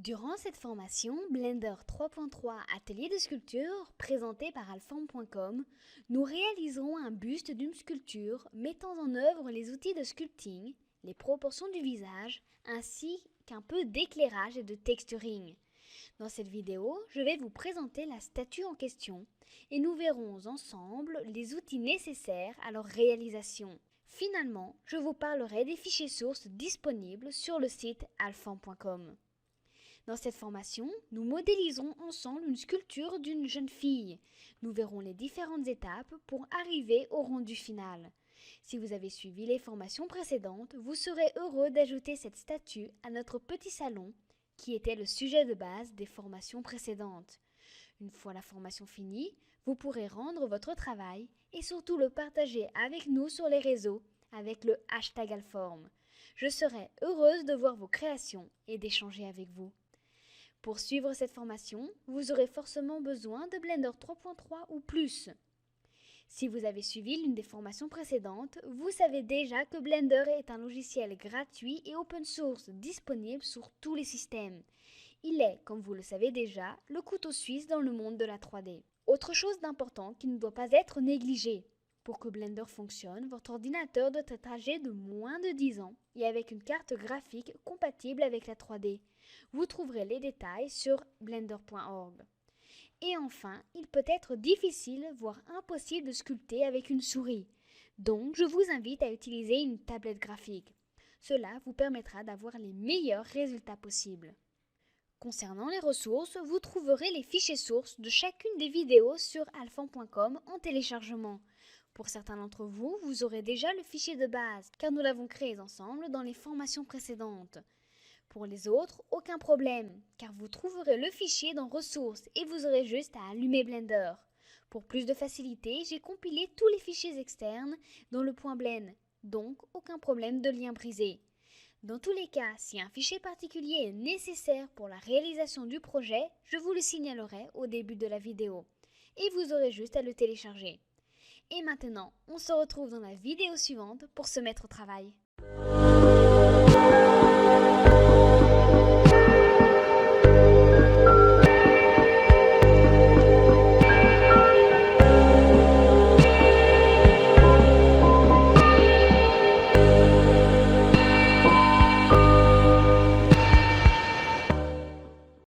Durant cette formation Blender 3.3 Atelier de sculpture présenté par Alform.com, nous réaliserons un buste d'une sculpture mettant en œuvre les outils de sculpting, les proportions du visage, ainsi qu'un peu d'éclairage et de texturing. Dans cette vidéo, je vais vous présenter la statue en question et nous verrons ensemble les outils nécessaires à leur réalisation. Finalement, je vous parlerai des fichiers sources disponibles sur le site alform.com. Dans cette formation, nous modéliserons ensemble une sculpture d'une jeune fille. Nous verrons les différentes étapes pour arriver au rendu final. Si vous avez suivi les formations précédentes, vous serez heureux d'ajouter cette statue à notre petit salon qui était le sujet de base des formations précédentes. Une fois la formation finie, vous pourrez rendre votre travail et surtout le partager avec nous sur les réseaux avec le hashtag Alform. Je serai heureuse de voir vos créations et d'échanger avec vous. Pour suivre cette formation, vous aurez forcément besoin de Blender 3.3 ou plus. Si vous avez suivi l'une des formations précédentes, vous savez déjà que Blender est un logiciel gratuit et open source disponible sur tous les systèmes. Il est, comme vous le savez déjà, le couteau suisse dans le monde de la 3D. Autre chose d'important qui ne doit pas être négligé. Pour que Blender fonctionne, votre ordinateur doit être âgé de moins de 10 ans et avec une carte graphique compatible avec la 3D. Vous trouverez les détails sur blender.org. Et enfin, il peut être difficile, voire impossible de sculpter avec une souris. Donc, je vous invite à utiliser une tablette graphique. Cela vous permettra d'avoir les meilleurs résultats possibles. Concernant les ressources, vous trouverez les fichiers sources de chacune des vidéos sur alform.com en téléchargement. Pour certains d'entre vous, vous aurez déjà le fichier de base, car nous l'avons créé ensemble dans les formations précédentes. Pour les autres, aucun problème, car vous trouverez le fichier dans Ressources et vous aurez juste à allumer Blender. Pour plus de facilité, j'ai compilé tous les fichiers externes dans le .blend, donc aucun problème de lien brisé. Dans tous les cas, si un fichier particulier est nécessaire pour la réalisation du projet, je vous le signalerai au début de la vidéo. Et vous aurez juste à le télécharger. Et maintenant, on se retrouve dans la vidéo suivante pour se mettre au travail.